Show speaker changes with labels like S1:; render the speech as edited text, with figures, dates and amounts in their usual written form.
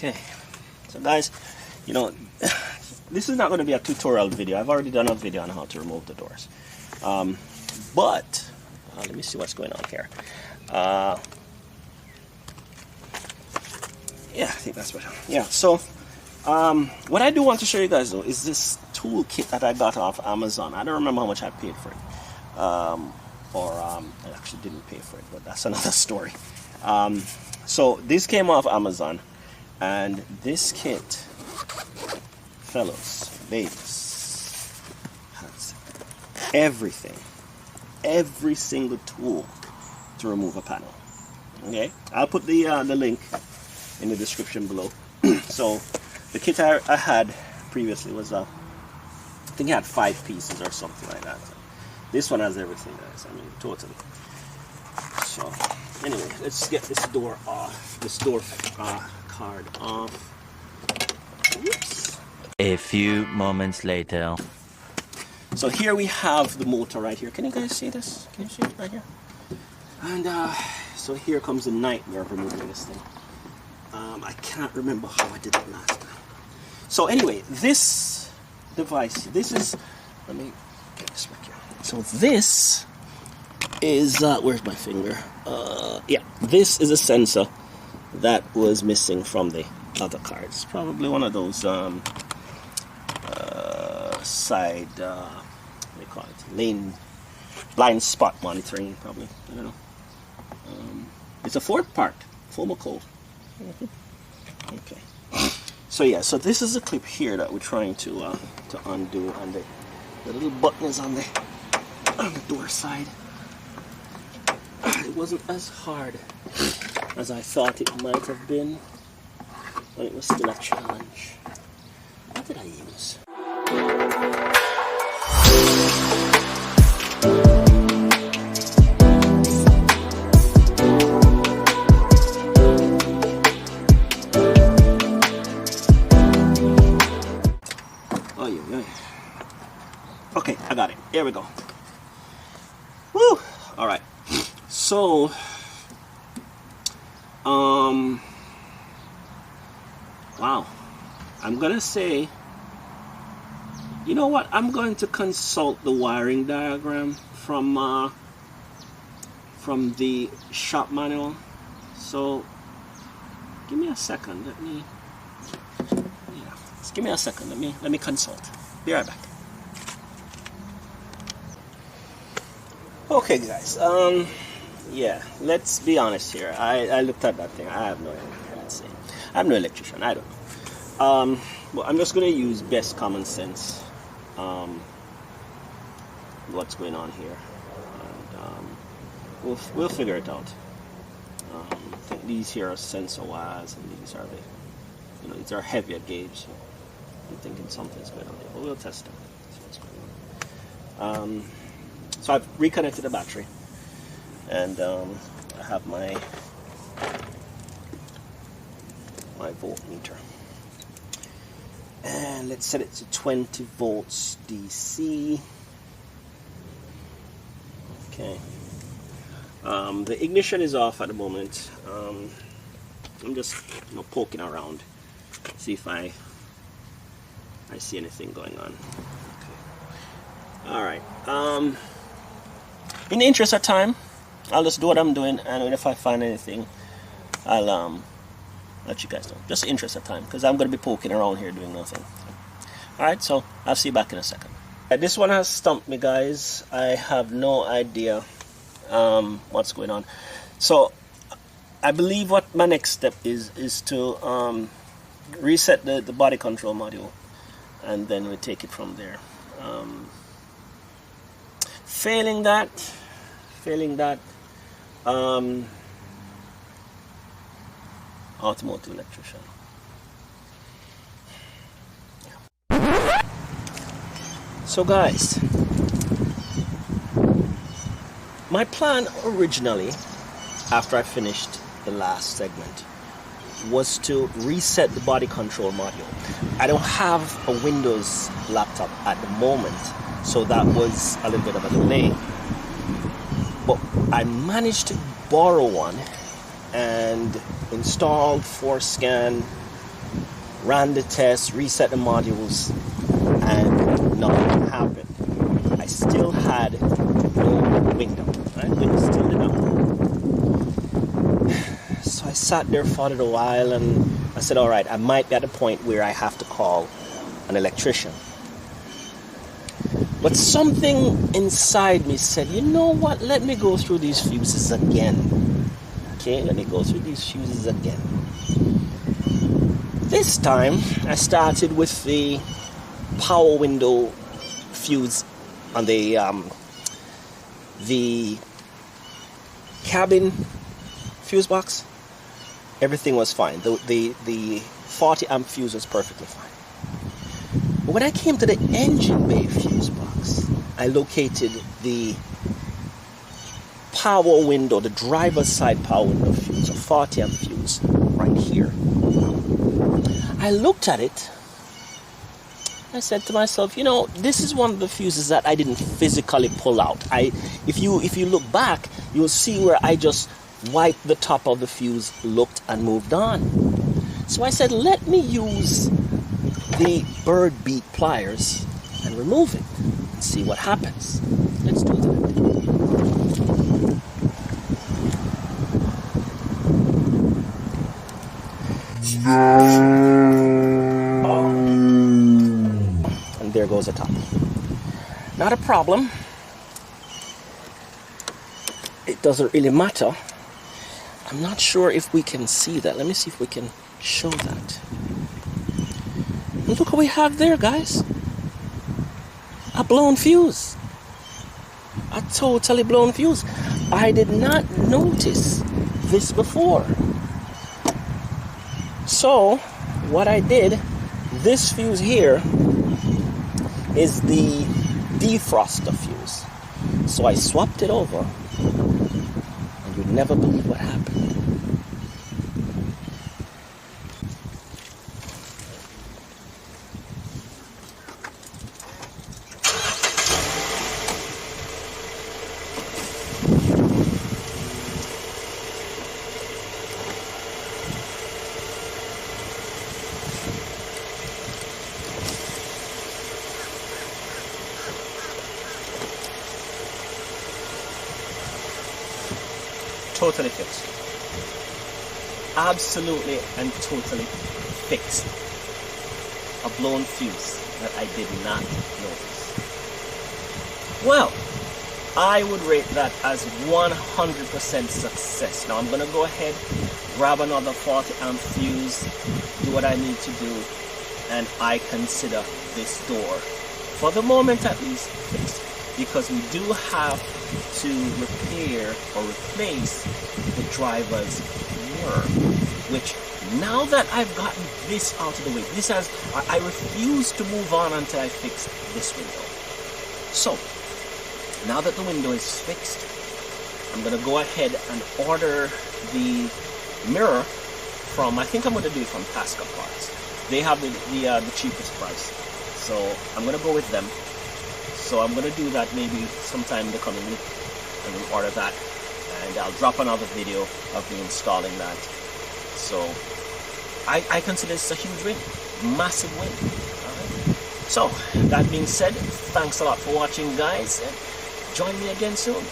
S1: Okay, so guys, you know, this is not going to be a tutorial video. I've already done a video on how to remove the doors. But let me see what's going on here. Yeah, I think that's better. Yeah, so what I do want to show you guys though is this toolkit that I got off Amazon. I don't remember how much I paid for it. I actually didn't pay for it, but that's another story. So this came off Amazon, and this kit, fellows, ladies, has everything, every single tool to remove a panel. Okay, I'll put the link in the description below. So the kit I had previously was I think it had 5 pieces or something like that. This one has everything, guys. I mean, totally. So anyway, let's get this door off. This door card off. Whoops.
S2: A few moments later.
S1: So here we have the motor right here. Can you guys see this? Can you see it right here? And so here comes the nightmare of removing this thing. I can't remember how I did it last time. So anyway, this device, this is, let me get this back here. So this is, where's my finger? Yeah, this is a sensor that was missing from the other cards. Probably one of those side, what do you call it? Lane, blind spot monitoring, probably. I don't know. It's a 4-part, Fomoco. Okay. So yeah, so this is a clip here that we're trying to undo, and the little button is on the door side. It wasn't as hard as I thought it might have been, but it was still a challenge. What did I use? Oh yeah. Okay, I got it. Here we go. Woo! All right. So, wow. I'm gonna say, you know what? I'm going to consult the wiring diagram from the shop manual. So, give me a second. Just give me a second. Let me consult. Be right back. Okay, guys. Yeah, let's be honest here. I looked at that thing. I have no idea. Let's see. I'm no electrician. I don't know. Well, I'm just going to use best common sense. What's going on here, and we'll figure it out. I think these here are sensor wires, and these are these are heavier gauge. So I'm thinking something's going on there, but we'll test them. See what's going on. So I've reconnected the battery, and I have my voltmeter, and let's set it to 20 volts DC. Okay. The ignition is off at the moment. I'm just poking around, see if I see anything going on. Okay. All right. In the interest of time, I'll just do what I'm doing, and if I find anything, I'll let you guys know. Just in the interest of time, because I'm going to be poking around here doing nothing. Alright, so I'll see you back in a second. This one has stumped me, guys. I have no idea what's going on. So I believe what my next step is to reset the body control module, and then we take it from there. Failing that, automotive electrician. Yeah. So guys, my plan originally, after I finished the last segment, was to reset the body control module. I don't have a Windows laptop at the moment, so that was a little bit of a delay. But I managed to borrow one and installed, 4-scan, ran the test, reset the modules, and nothing happened. I still had no window. Right? The window still did not work. So I sat there for a little while, and I said, all right, I might be at a point where I have to call an electrician. But something inside me said, you know what, let me go through these fuses again. Okay, let me go through these fuses again. This time, I started with the power window fuse on the cabin fuse box. Everything was fine. The 40 amp fuse was perfectly fine. But when I came to the engine bay fuse box, I located the power window, the driver's side power window fuse, a 40 amp fuse, right here. I looked at it. I said to myself, you know, this is one of the fuses that I didn't physically pull out. If you look back, you'll see where I just wiped the top of the fuse, looked, and moved on. So I said, let me use the bird beat pliers and remove it and see what happens. Let's do that. And there goes the top. Not a problem. It doesn't really matter. I'm not sure if we can see that. Let me see if we can show that. And look what we have there, guys. A blown fuse. A totally blown fuse. I did not notice this before. So, what I did, this fuse here is the defroster fuse. So I swapped it over, and you'd never believe what happened. Totally fixed. Absolutely and totally fixed. A blown fuse that I did not notice. Well, I would rate that as 100% success. Now I'm going to go ahead, grab another 40 amp fuse, do what I need to do, and I consider this door, for the moment at least, fixed. Because we do have to repair or replace the driver's mirror, which now that I've gotten this out of the way, I refuse to move on until I fix this window. So now that the window is fixed, I'm going to go ahead and order the mirror from, I think I'm going to do it from Tasca Parts. They have the cheapest price, so I'm going to go with them. So I'm going to do that maybe sometime in the coming week. I'm going to order that, and I'll drop another video of me installing that. So I consider this a huge win, massive win. Alright. So that being said, thanks a lot for watching, guys, and join me again soon.